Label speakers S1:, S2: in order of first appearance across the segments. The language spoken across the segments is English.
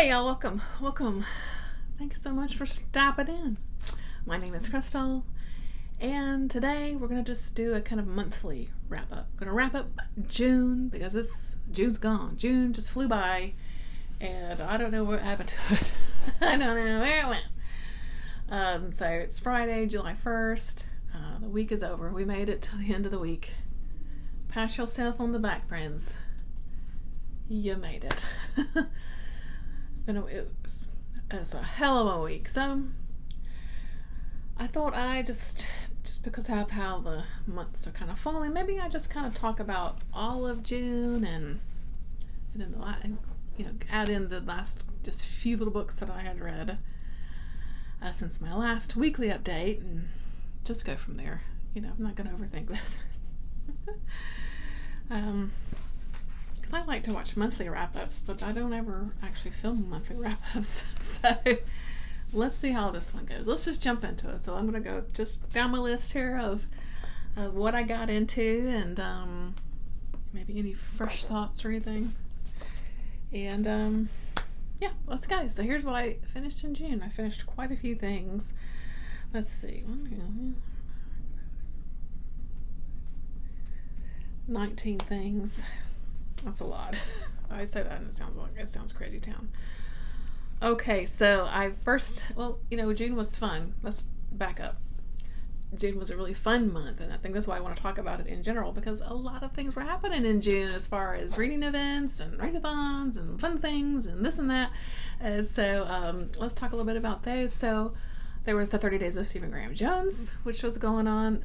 S1: Hey y'all, welcome. Thanks so much for stopping in. My name is Crystal, and today we're gonna just do a kind of monthly wrap up. We're gonna wrap up June because June's gone. June just flew by, and I don't know what happened to it. I don't know where it went. So it's Friday, July 1st. The week is over. We made it to the end of the week. Pat yourself on the back, friends. You made it. It's a hell of a week. So I thought I just because of how the months are kind of falling, maybe I just kind of talk about all of June and then add in the last just few little books that I had read since my last weekly update, and just go from there. I'm not going to overthink this. I like to watch monthly wrap-ups, but I don't ever actually film monthly wrap-ups. So let's see how this one goes. Let's just jump into it. So I'm going to go just down my list here of what I got into, and maybe any fresh thoughts or anything. And yeah, let's go. So here's what I finished in June. I finished quite a few things. Let's see. 19 things. That's a lot. I say that and it sounds crazy town. Okay, so June was fun. Let's back up. June was a really fun month, and I think that's why I want to talk about it in general, because a lot of things were happening in June as far as reading events and readathons and fun things and this and that. And so let's talk a little bit about those. So there was the 30 Days of Stephen Graham Jones, which was going on.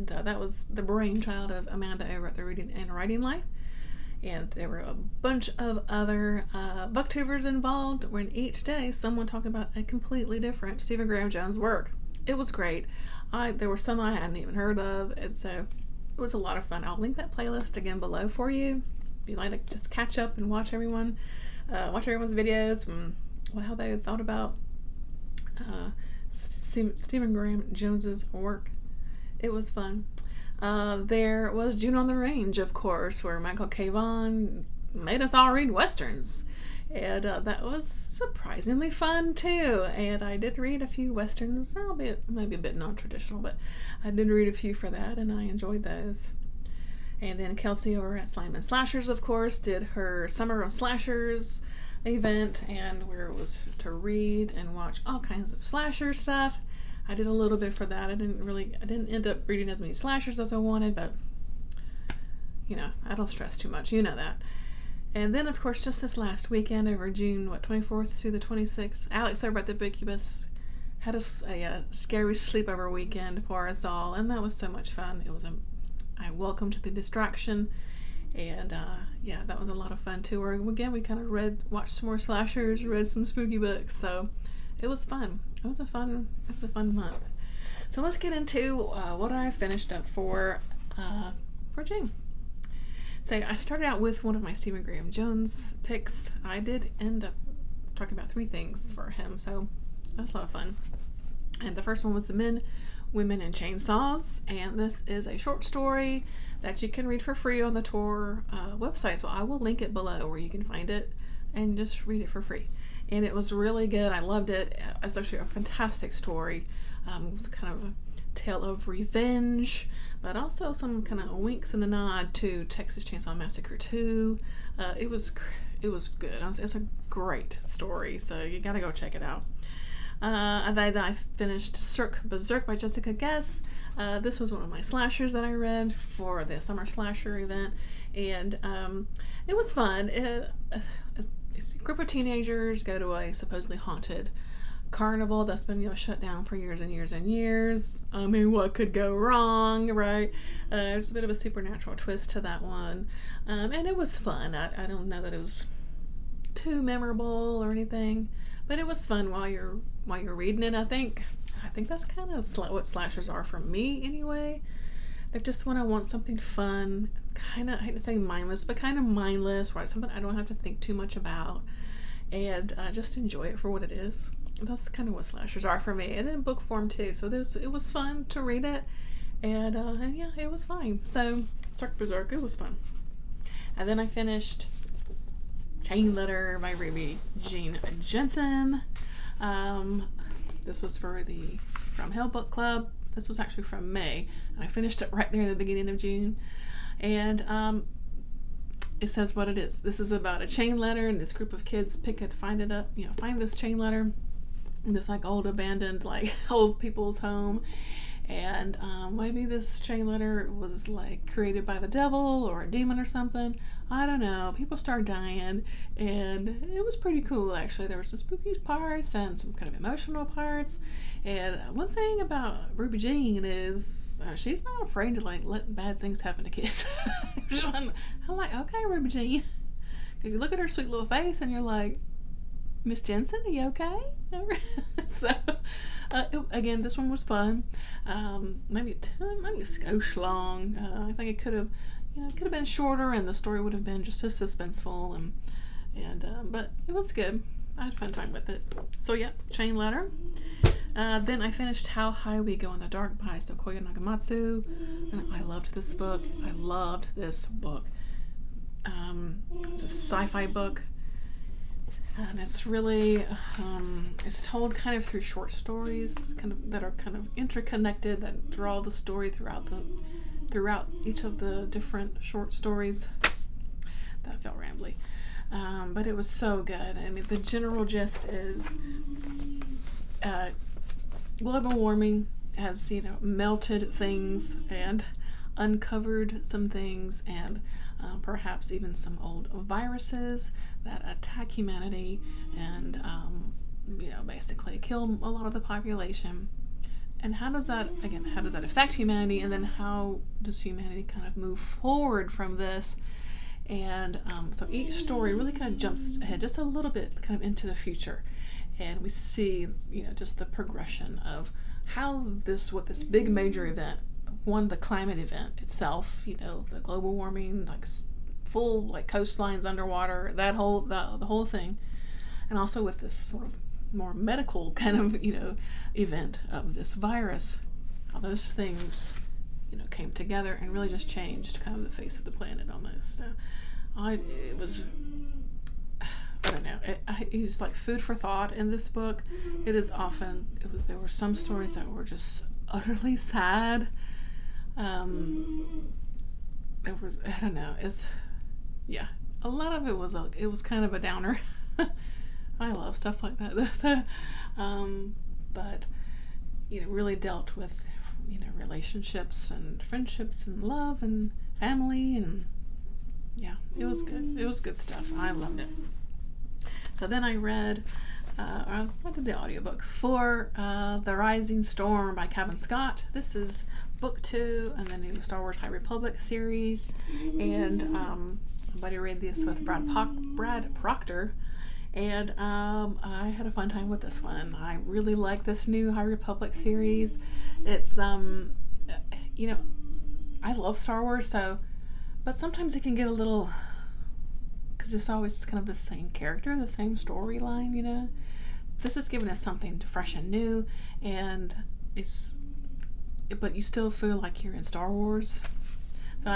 S1: That was the brainchild of Amanda over at the Reading and Writing Life. And there were a bunch of other booktubers involved, when each day someone talked about a completely different Stephen Graham Jones work. It was great. There were some I hadn't even heard of, and so it was a lot of fun. I'll link that playlist again below for you if you'd like to just catch up and watch everyone's videos and how they thought about Stephen Graham Jones's work. It was fun. There was June on the Range, of course, where Michael K. Vaughan made us all read Westerns. And that was surprisingly fun, too. And I did read a few Westerns, albeit maybe a bit non-traditional, but I did read a few for that, and I enjoyed those. And then Kelsey over at Slime and Slashers, of course, did her Summer of Slashers event, and where it was to read and watch all kinds of slasher stuff. I did a little bit for that. I didn't end up reading as many slashers as I wanted, but I don't stress too much. You know that. And then, of course, just this last weekend over June, 24th through the 26th, Alex over at the Bookubus had a scary sleepover weekend for us all, and that was so much fun. I welcomed the distraction, and that was a lot of fun too. Where again, we kind of watched some more slashers, read some spooky books, so it was fun. It was a fun month. So let's get into what I finished up for June. So I started out with one of my Stephen Graham Jones picks. I did end up talking about 3 things for him, so that's a lot of fun. And the first one was The Men, Women, and Chainsaws, and this is a short story that you can read for free on the Tor website. So I will link it below where you can find it and just read it for free. And it was really good. I loved it. It was actually a fantastic story. It was kind of a tale of revenge, but also some kind of winks and a nod to Texas Chainsaw Massacre 2. It was good. It's a great story, so you gotta go check it out. I finished Cirque Berserk by Jessica Guess. This was one of my slashers that I read for the summer slasher event, and it was fun. A group of teenagers go to a supposedly haunted carnival that's been shut down for years and years and years. I mean, what could go wrong, right? There's a bit of a supernatural twist to that one, and it was fun. I don't know that it was too memorable or anything, but it was fun while you're reading it. I think that's kind of what slashers are for me anyway. They're just when I want something fun, kind of, I hate to say mindless, but kind of mindless, right? Something I don't have to think too much about, and just enjoy it for what it is. That's kind of what slashers are for me, and in book form too. So it was fun to read it, and yeah, it was fine. So Cirque Berserk, it was fun. And then I finished Chain Letter by Ruby Jean Jensen. This was from Hell Book Club. This was actually from May, and I finished it right there in the beginning of June. And it says what it is. This is about a chain letter, and this group of kids find this chain letter in this like old abandoned like old people's home. And maybe this chain letter was like created by the devil or a demon or something. I don't know. People start dying, and it was pretty cool actually. There were some spooky parts and some kind of emotional parts. And one thing about Ruby Jean is she's not afraid to like let bad things happen to kids. I'm like, okay, Ruby Jean, because you look at her sweet little face and you're like, Miss Jensen, are you okay? So, again, this one was fun. Maybe a skosh long. I think it could have been shorter, and the story would have been just as suspenseful. But it was good. I had a fun time with it. So yeah, Chain Letter. Then I finished How High We Go in the Dark by Sequoia Nagamatsu, and I loved this book. It's a sci-fi book. And it's really, it's told kind of through short stories, that are kind of interconnected, that draw the story throughout each of the different short stories. That felt rambly, but it was so good. I mean, the general gist is, global warming has melted things and uncovered some things, and perhaps even some old viruses that attack humanity and basically kill a lot of the population. And how does that affect humanity, and then how does humanity kind of move forward from this? And so each story really kind of jumps ahead just a little bit kind of into the future, and we see just the progression of how this big major event, one, the climate event itself, the global warming, like full like coastlines underwater, the whole thing, and also with this sort of more medical kind of event of this virus, how those things came together and really just changed kind of the face of the planet almost. So it was, I don't know, it was like food for thought in this book. There were some stories that were just utterly sad. A lot of it was kind of a downer. I love stuff like that. But really dealt with relationships and friendships and love and family, and it was good. It was good stuff. I loved it. So then I read I did the audiobook for The Rising Storm by Kevin Scott. This is book 2 in the new Star Wars High Republic series, and somebody read this with Brad Proctor, and I had a fun time with this one. I really like this new High Republic series. It's I love Star Wars, but sometimes it can get a little, because it's always kind of the same character, the same storyline. This is giving us something fresh and new, and but you still feel like you're in Star Wars. So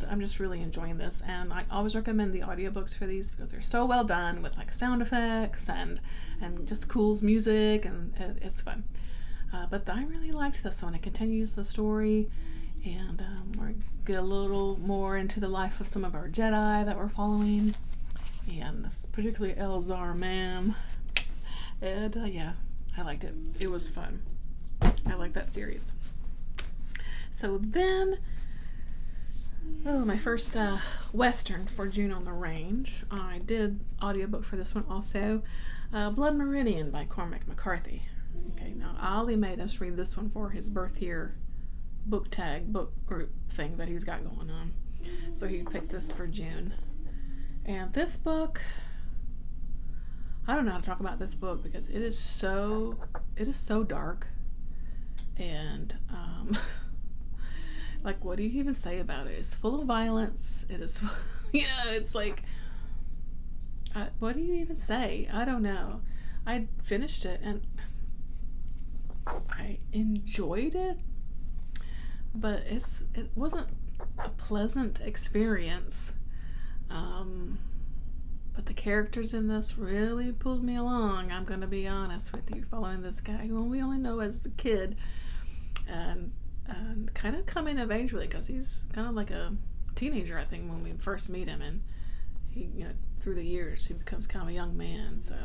S1: I'm just really enjoying this, and I always recommend the audiobooks for these because they're so well done with like sound effects and just cool music, and it's fun. But I really liked this one. It continues the story, and we get a little more into the life of some of our Jedi that we're following, and particularly Elzar Mann. And I liked it. It was fun. I like that series. So then, my first Western for June on the Range. I did audiobook for this one also. Blood Meridian by Cormac McCarthy. Okay, now Ollie made us read this one for his birth year book group thing that he's got going on. So he picked this for June. And this book, I don't know how to talk about this book because it is so dark, and like, what do you even say about it? It's full of violence. It is, it's like, what do you even say? I don't know. I finished it and I enjoyed it, but it wasn't a pleasant experience. But the characters in this really pulled me along. I'm going to be honest with you, following this guy who we only know as the kid, and kind of coming of age really, because he's kind of like a teenager, I think, when we first meet him, and he, through the years, he becomes kind of a young man. So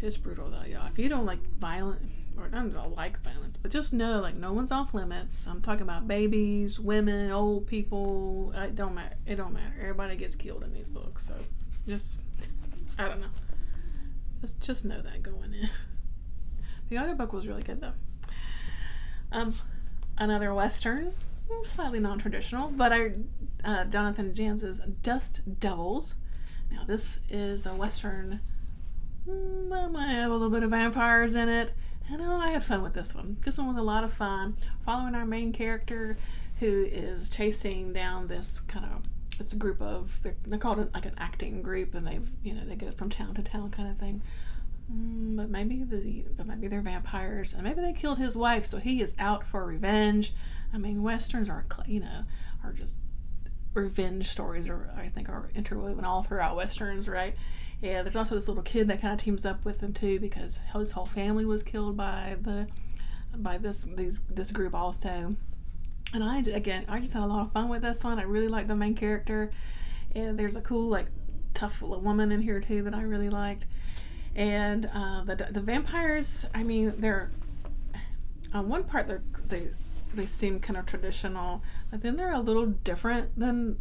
S1: it's brutal though, y'all. If you don't like violent, or I don't like violence, but just know, like, no one's off limits. I'm talking about babies, women, old people. It don't matter. Everybody gets killed in these books. So just, I don't know. Just know that going in. The audiobook was really good though. Another Western, slightly non-traditional, but Jonathan Janz's Dust Devils. Now this is a Western. I might have a little bit of vampires in it. And I had fun with this one. This one was a lot of fun, following our main character, who is chasing down this group of, they're called like an acting group, and they go from town to town kind of thing. But maybe they're vampires, and maybe they killed his wife, so he is out for revenge. I mean, Westerns are just revenge stories, I think are interwoven all throughout Westerns, right? Yeah, there's also this little kid that kind of teams up with him too, because his whole family was killed by this group also. And I just had a lot of fun with this one. I really liked the main character, and there's a cool, like, tough little woman in here too that I really liked. And the vampires, I mean, they're on one part they seem kind of traditional, but then they're a little different than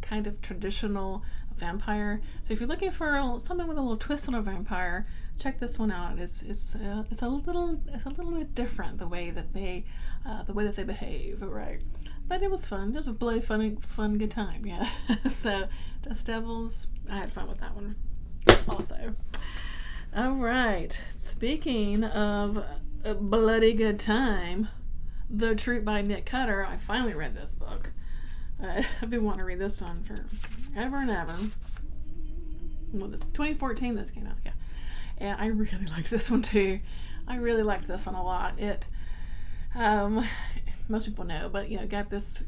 S1: kind of traditional vampire. So if you're looking for something with a little twist on a vampire, check this one out. It's a little bit different, the way that they behave, right? But it was fun. Just a bloody fun good time, yeah. So Dust Devils, I had fun with that one also. All right. Speaking of a bloody good time, The Troop by Nick Cutter. I finally read this book. I've been wanting to read this one for ever and ever. Well, 2014 this came out, yeah. And I really liked this one too. I really liked this one a lot. It, most people know, but got this,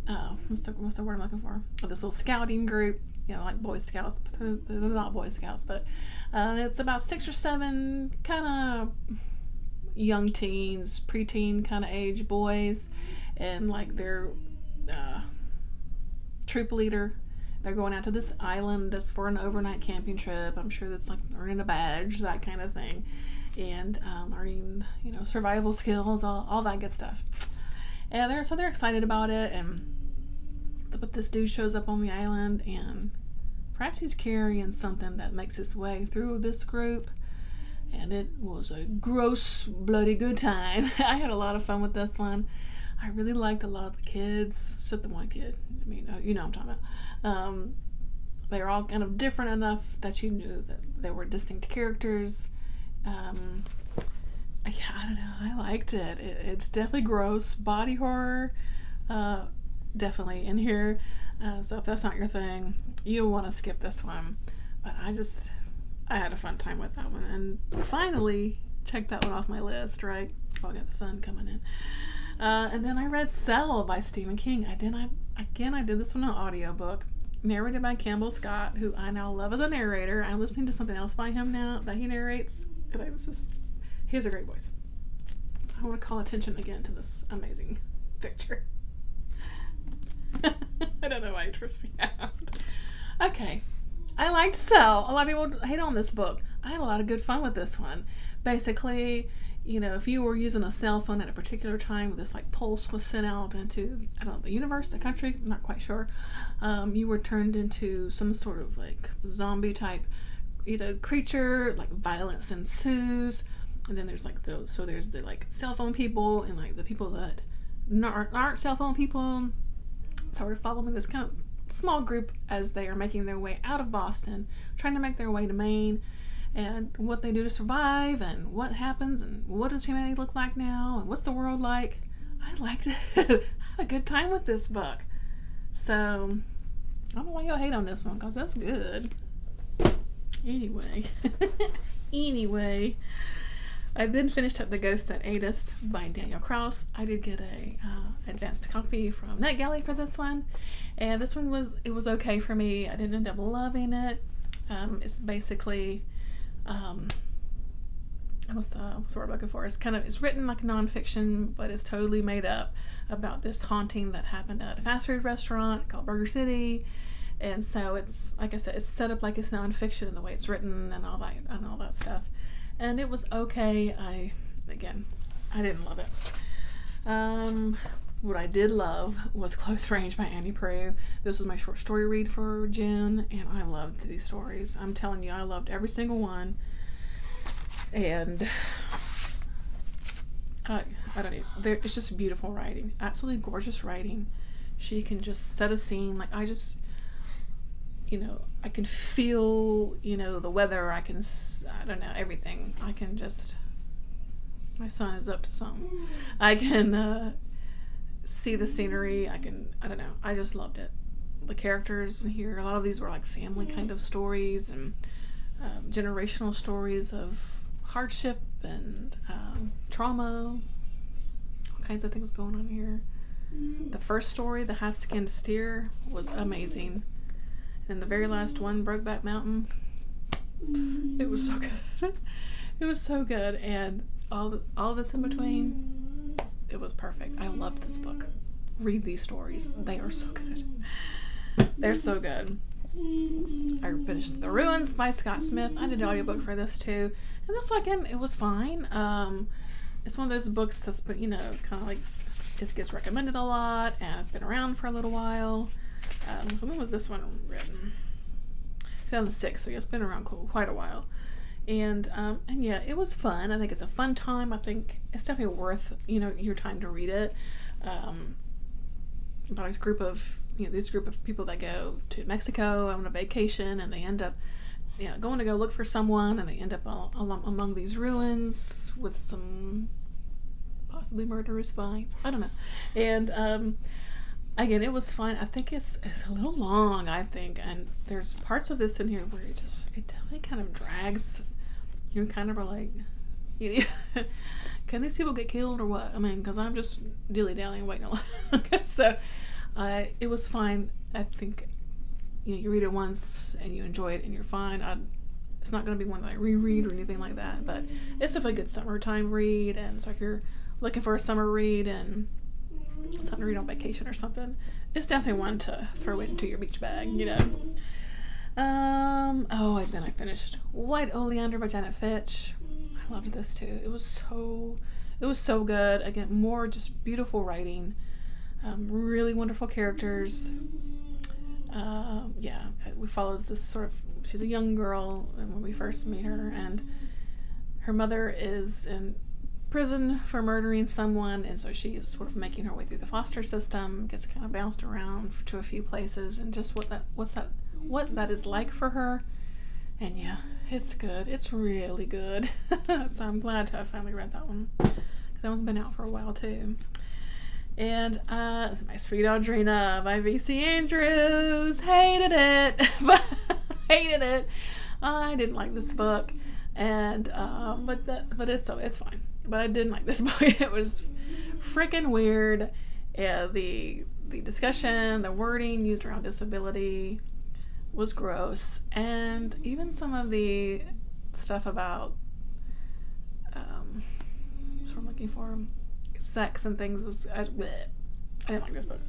S1: what's the word I'm looking for? This little scouting group, like Boy Scouts. They're not Boy Scouts, but it's about 6 or 7 kind of young teens, preteen kind of age boys, and like they're troop leader. They're going out to this island that's for an overnight camping trip. I'm sure that's like earning a badge, that kind of thing, and learning survival skills, all that good stuff. And they're excited about it. But this dude shows up on the island, and perhaps he's carrying something that makes its way through this group. And it was a gross, bloody good time. I had a lot of fun with this one. I really liked a lot of the kids, except the one kid. I mean, what I'm talking about. They were all kind of different enough that you knew that they were distinct characters. I don't know. I liked it. It's definitely gross. Body horror, definitely in here. So if that's not your thing, you'll want to skip this one. But I had a fun time with that one. And finally, check that one off my list, right? Oh, I got the sun coming in. And then I read Cell by Stephen King. I did this one on an audiobook, narrated by Campbell Scott, who I now love as a narrator. I'm listening to something else by him now that he narrates. And he has a great voice. I want to call attention again to this amazing picture. I don't know why it trips me out. Okay. I liked Cell. A lot of people hate on this book. I had a lot of good fun with this one. Basically, if you were using a cell phone at a particular time, this like pulse was sent out into, I don't know, the universe, the country, I'm not quite sure. You were turned into some sort of like zombie type, creature, like violence ensues. And then there's like there's the like cell phone people and like the people that aren't cell phone people. So we're following this kind of small group as they are making their way out of Boston, trying to make their way to Maine, and what they do to survive, and what happens, and what does humanity look like now, and what's the world like. I liked it. I had a good time with this book. So I don't know why y'all hate on this one, because that's good. Anyway. I then finished up The Ghost That Ate Us by Daniel Kraus. I did get a advanced copy from NetGalley for this one, and this one was okay for me. I didn't end up loving it. It's basically what's the word I'm looking for? It's written like nonfiction, but it's totally made up about this haunting that happened at a fast food restaurant called Burger City. And so it's, like I said, it's set up like it's nonfiction in the way it's written and all that stuff. And it was okay. I didn't love it. What I did love was Close Range by Annie Proulx. This was my short story read for June, and I loved these stories. I'm telling you, I loved every single one. And I don't know, it's just beautiful writing, absolutely gorgeous writing. She can just set a scene. Like, I can feel, the weather. I don't know, everything. My son is up to something. I can see the scenery. I don't know. I just loved it. The characters here, a lot of these were like family kind of stories and generational stories of hardship and trauma, all kinds of things going on here. The first story, The Half-Skinned Steer, was amazing. And the very last one, Brokeback Mountain, it was so good. It was so good, and all this in between, it was perfect. I loved this book. Read these stories. They are so good. They're so good. I finished The Ruins by Scott Smith. I did an audiobook for this too. And this one, again, it was fine. It's one of those books that's, kind of like, it gets recommended a lot, and it's been around for a little while. When was this one written? 2006, so yeah, it's been around quite a while. And yeah, it was fun. I think it's a fun time. I think it's definitely worth, your time to read it. About a group of, this group of people that go to Mexico on a vacation, and they end up, going to go look for someone, and they end up among these ruins with some possibly murderous vines. I don't know. And again, it was fun. I think it's a little long, I think, and there's parts of this in here where it definitely kind of drags. You kind of are like, can these people get killed or what? I mean, because I'm just dilly-dallying waiting a lot. So it was fine. I think you read it once and you enjoy it and you're fine. It's not going to be one that I reread or anything like that, but it's definitely a good summertime read. And so if you're looking for a summer read and something to read on vacation or something, it's definitely one to throw into your beach bag, then I finished White Oleander by Janet Fitch. I loved this too. It was so good. Again, more just beautiful writing, really wonderful characters. We follow this she's a young girl, and when we first meet her, and her mother is in prison for murdering someone, and so she is sort of making her way through the foster system, gets kind of bounced around to a few places, and just what that is like for her. And yeah, it's good. It's really good. So I'm glad to have finally read that one, because that one's been out for a while too. And my Sweet Audrina by V.C. Andrews. Hated it. Hated it. I didn't like this book, and but it's fine. But I didn't like this book. It was freaking weird. Yeah, the discussion, the wording used around disability was gross, and even some of the stuff about sort of looking for sex and things was I didn't like this book.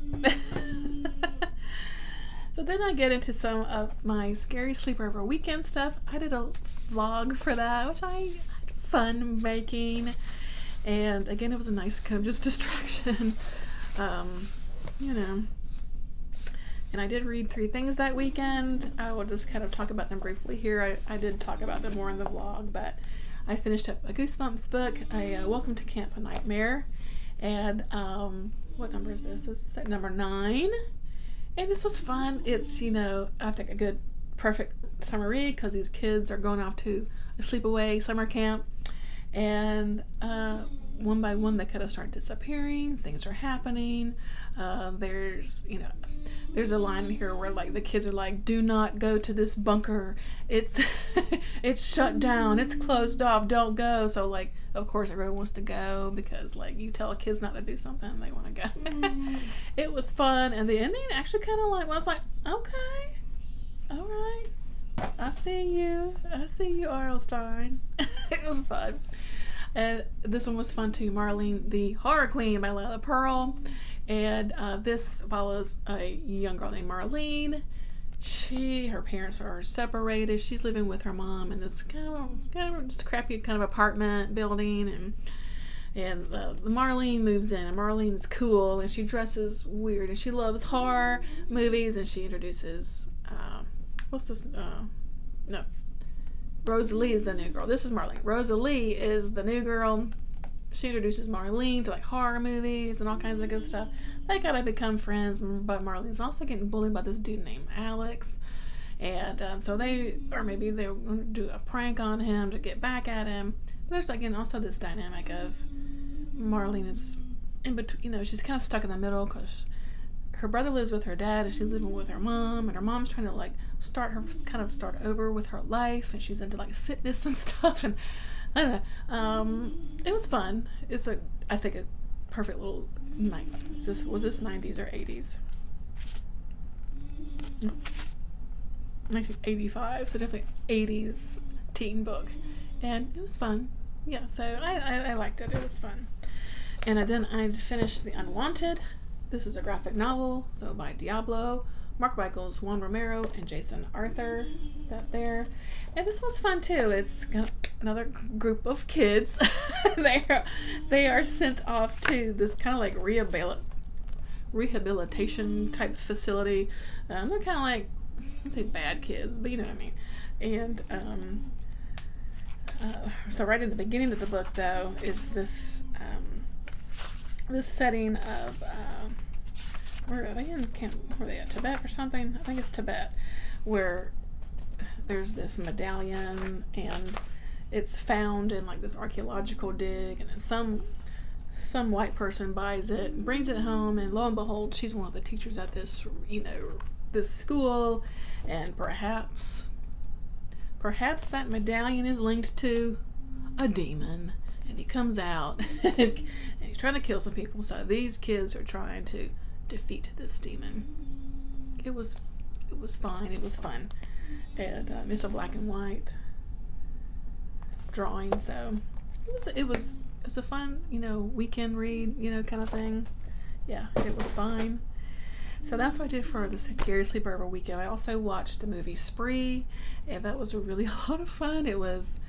S1: So then I get into some of my scary sleepover weekend stuff. I did a vlog for that, which I had fun making, and again, it was a nice kind of just distraction. And I did read 3 things that weekend. I will just kind of talk about them briefly here. I did talk about them more in the vlog, but I finished up a Goosebumps book, Welcome to Camp Nightmare, and what number is this? This is number 9, and this was fun. It's, I think a good, perfect summer read, because these kids are going off to a sleepaway summer camp, and one by one they kind of start disappearing. Things are happening. There's a line in here where like the kids are like, do not go to this bunker, it's it's shut down, it's closed off, don't go. So like, of course everyone wants to go because like you tell kids not to do something, they want to go. It was fun, and the ending actually kind of like, well, I was like, okay, all right, I see you, R.L. Stein. It was fun. And this one was fun too. Marlene, the Horror Queen by Layla Pearl. And this follows a young girl named Marlene. Her parents are separated. She's living with her mom in this kind of just crappy kind of apartment building, and Marlene moves in, and Marlene's cool, and she dresses weird, and she loves horror movies, and she introduces Rosalie is the new girl. This is Marlene. Rosalie is the new girl. She introduces Marlene to like horror movies and all kinds of good stuff. They gotta become friends, but Marlene's also getting bullied by this dude named Alex. And so they're going to do a prank on him to get back at him. But there's again also this dynamic of Marlene is in between, she's kind of stuck in the middle because her brother lives with her dad and she's living with her mom, and her mom's trying to like start over with her life, and she's into like fitness and stuff, and I don't know. It was fun. It's I think a perfect little night. Was this 90s or 80s? No. 1985, so definitely 80s teen book, and it was fun. Yeah, so I liked it. It was fun. And then I finished The Unwanted. This is a graphic novel, so by Diablo, Mark Michaels, Juan Romero, and Jason Arthur. That there. And this was fun too. It's another group of kids. They are sent off to this kind of like rehabilitation type facility. They're kind of like, I'd say bad kids, but you know what I mean. And so right in the beginning of the book, though, is this this setting of where are they in camp? Were they at Tibet or something? I think it's Tibet, where there's this medallion, and it's found in like this archaeological dig, and then some white person buys it and brings it home, and lo and behold, she's one of the teachers at this this school, and perhaps that medallion is linked to a demon, and he comes out and he's trying to kill some people. So these kids are trying to defeat this demon. It was fine. It was fun, and it's a black and white drawing, so it was a fun weekend read kind of thing. Yeah, it was fine. So that's what I did for the Gary Sleepover weekend. I also watched the movie Spree, and that was really a lot of fun. It was,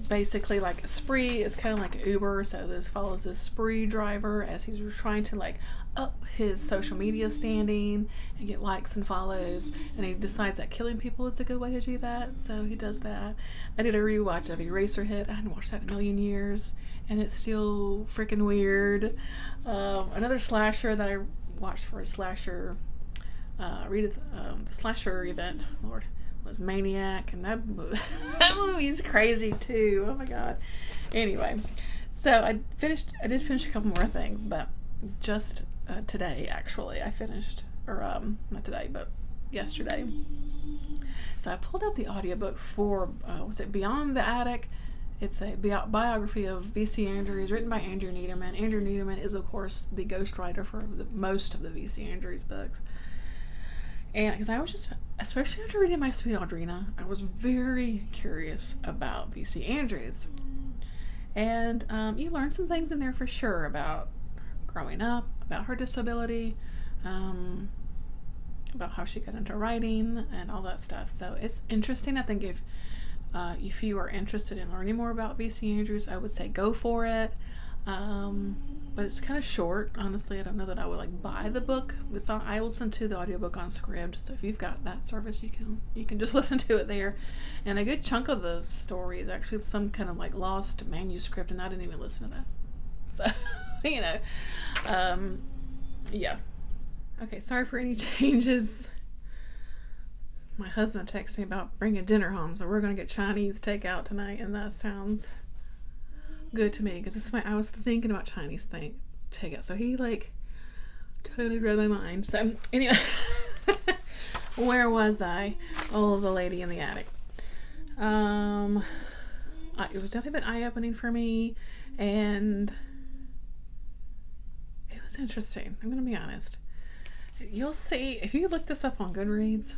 S1: basically like Spree is kind of like Uber. So this follows this Spree driver as he's trying to like up his social media standing and get likes and follows, and he decides that killing people is a good way to do that. So he does that. I did a rewatch of Eraserhead. I hadn't watched that in a million years, and it's still freaking weird. Another slasher that I watched for a slasher, the slasher event, Lord, was Maniac, and that movie's crazy too. Oh my god. Anyway, so I did finish a couple more things, but just today actually I finished, or not today, but yesterday. So I pulled out the audiobook for was it Beyond the Attic? It's a biography of V.C. Andrews, written by Andrew Niederman. Andrew Niederman is, of course, the ghostwriter for most of the V.C. Andrews books. And because I was just, especially after reading my Sweet Audrina, I was very curious about V.C. Andrews. And you learn some things in there for sure about growing up, about her disability, about how she got into writing and all that stuff. So it's interesting. I think if you are interested in learning more about V.C. Andrews, I would say go for it. But it's kind of short. Honestly, I don't know that I would like buy the book. I listen to the audiobook on Scribd, so if you've got that service, you can just listen to it there. And a good chunk of the story is actually some kind of like lost manuscript, and I didn't even listen to that. So, yeah. Okay, sorry for any changes. My husband texted me about bringing dinner home, so we're going to get Chinese takeout tonight, and that sounds good to me, because I was thinking about Chinese takeout, so he like totally read my mind. So anyway, where was I? Oh, the lady in the attic. it was definitely been eye-opening for me, and it was interesting. I'm gonna be honest. You'll see if you look this up on Goodreads.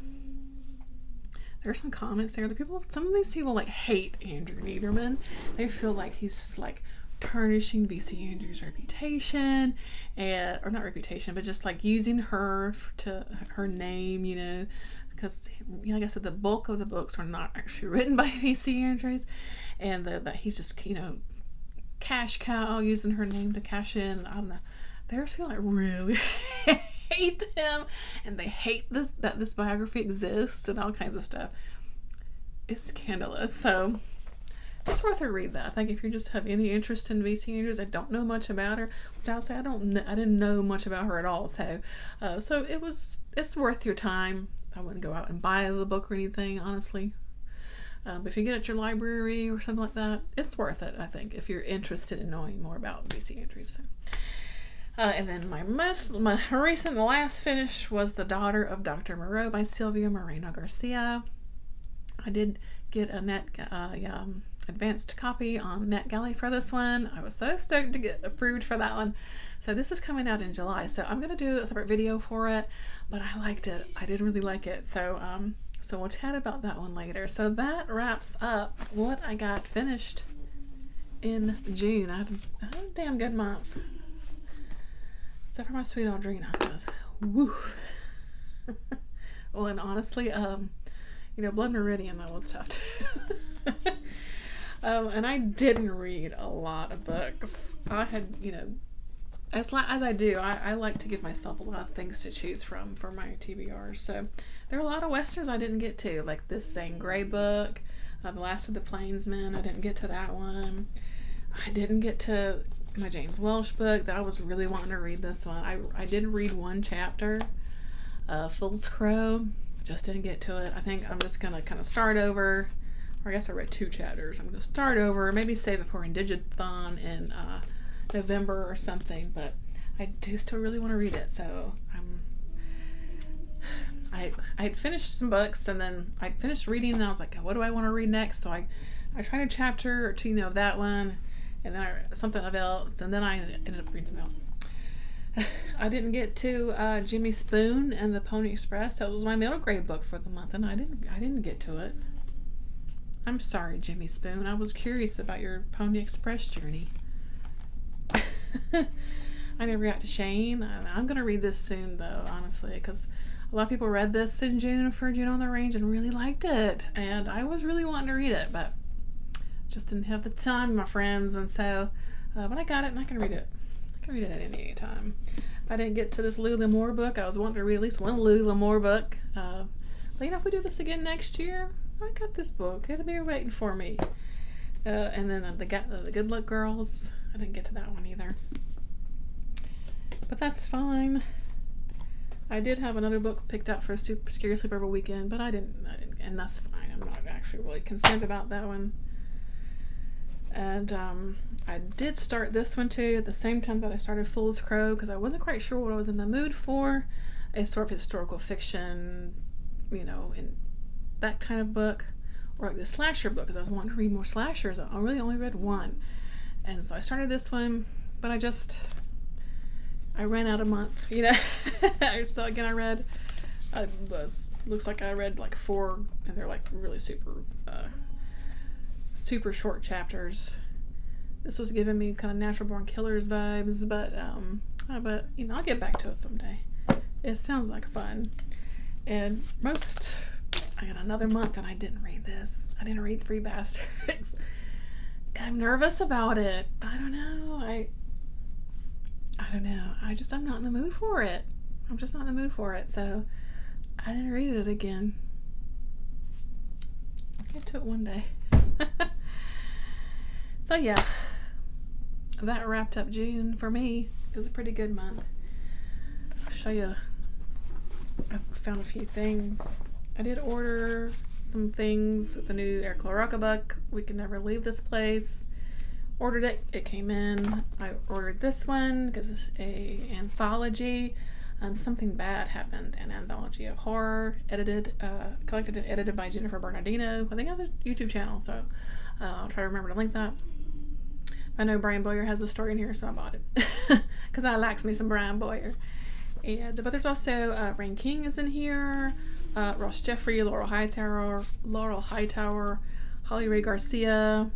S1: There's some comments there. Some of these people like hate Andrew Niederman. They feel like he's like tarnishing VC Andrews' reputation, or not reputation, but just like using her to her name, you know, because like I said, the bulk of the books were not actually written by VC Andrews, and that he's just, you know, cash cow using her name to cash in. I don't know. They feel like really hate him, and they hate that this biography exists and all kinds of stuff. It's scandalous. So it's worth a read, though. I think if you just have any interest in VC Andrews, I don't know much about her, which I'll say I didn't know much about her at all. So it's worth your time. I wouldn't go out and buy the book or anything, honestly. But if you get it at your library or something like that, it's worth it, I think, if you're interested in knowing more about VC Andrews. So. And then my recent last finish was The Daughter of Dr. Moreau by Silvia Moreno Garcia. I did get a advanced copy on NetGalley for this one. I was so stoked to get approved for that one. So this is coming out in July. So I'm going to do a separate video for it, but I liked it. I did really like it. So we'll chat about that one later. So that wraps up what I got finished in June. I had a damn good month. Except for my Sweet Audrina. Woo. Well, and honestly, you know, Blood Meridian, that was tough too. And I didn't read a lot of books. I had, you know, as I do, I like to give myself a lot of things to choose from for my TBRs. So there are a lot of Westerns I didn't get to, like this Zane Grey book, The Last of the Plainsmen. I didn't get to that one. I didn't get to my James Welsh book that I was really wanting to read. This one I did read one chapter, Fool's Crow. Just didn't get to it. I think I'm just gonna kind of start over, or I guess I read 2 chapters. I'm gonna start over, maybe save it for Indigithon in November or something, but I do still really want to read it. So I'd finished some books, and then I'd finished reading, and I was like, what do I want to read next? So I tried a chapter or 2, you know, of that one, and then something else, and then I ended up reading something else. I didn't get to Jimmy Spoon and the Pony Express. That was my middle grade book for the month, and I didn't get to it. I'm sorry, Jimmy Spoon. I was curious about your Pony Express journey. I never got to Shane. I'm gonna read this soon, though, honestly, because a lot of people read this in June for June on the Range and really liked it, and I was really wanting to read it, but just didn't have the time, my friends, and so, but I got it, and I can read it. I can read it at any time. If I didn't get to this Lou L'Amour book, I was wanting to read at least one Lou L'Amour book. But, you know, if we do this again next year, I got this book. It'll be waiting for me. And then the Good Luck Girls, I didn't get to that one either. But that's fine. I did have another book picked out for a Super Scary Sleepover weekend, but I didn't, and that's fine. I'm not actually really concerned about that one. And I did start this one too at the same time that I started Fool's Crow, because I wasn't quite sure what I was in the mood for. A sort of historical fiction, you know, and that kind of book, or like the slasher book, because I was wanting to read more slashers. I really only read one, and so I started this one, but I ran out a month, you know. So again, looks like I read like 4, and they're like really super short chapters. This was giving me kind of Natural Born Killers vibes, but you know, I'll get back to it someday. It sounds like fun. And I got another month and I didn't read this. I didn't read Three Bastards. I'm nervous about it. I don't know. I'm not in the mood for it. I'm just not in the mood for it. So I didn't read it again. I'll get to it one day. So yeah, that wrapped up June for me. It was a pretty good month. I'll show you. I found a few things. I did order some things. The new Eric LaRocca book, We Can Never Leave This Place. Ordered it. It came in. I ordered this one because it's a anthology Something Bad Happened, an anthology of horror, collected and edited by Jennifer Bernardino. I think it has a YouTube channel, so I'll try to remember to link that. I know Brian Boyer has a story in here, so I bought it because I likes me some Brian Boyer. But there's also Rain King is in here, Ross Jeffrey, Laurel Hightower, Holly Ray Garcia,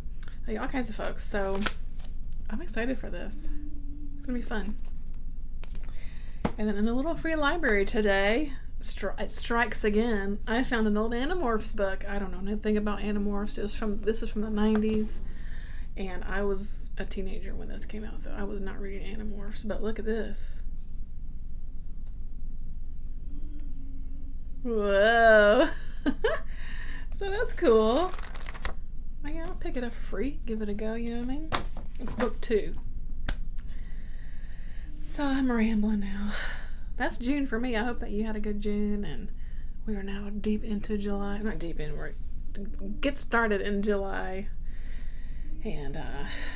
S1: all kinds of folks. So I'm excited for this. It's gonna be fun. And then in the little free library today, it strikes again. I found an old Animorphs book. I don't know anything about Animorphs. This is from the 90s, and I was a teenager when this came out, so I was not reading Animorphs. But look at this. Whoa. So that's cool. Yeah, I'll pick it up for free. Give it a go, you know what I mean? It's book 2. So I'm rambling now. That's June for me. I hope that you had a good June, and we are now deep into July. Not deep in, we're get started in July. And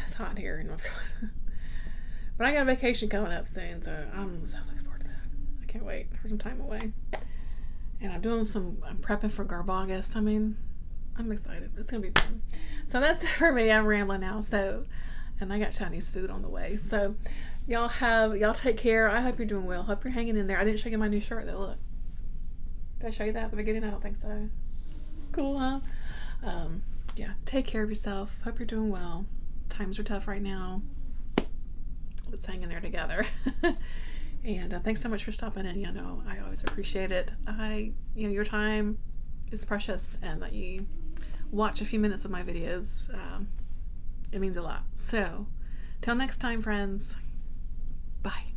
S1: it's hot here in North Carolina. But I got a vacation coming up soon, so I'm so looking forward to that. I can't wait for some time away. And I'm prepping for Garbagus. I mean, I'm excited. It's gonna be fun. So that's for me. I'm rambling now. And I got Chinese food on the way. So y'all take care. I hope you're doing well. Hope you're hanging in there. I didn't show you my new shirt though. Look. Did I show you that at the beginning? I don't think so. Cool, huh? Yeah, take care of yourself. Hope you're doing well. Times are tough right now. Let's hang in there together. And thanks so much for stopping in. You know, I always appreciate it. Your time is precious, and that you watch a few minutes of my videos. It means a lot. So, till next time, friends. Bye.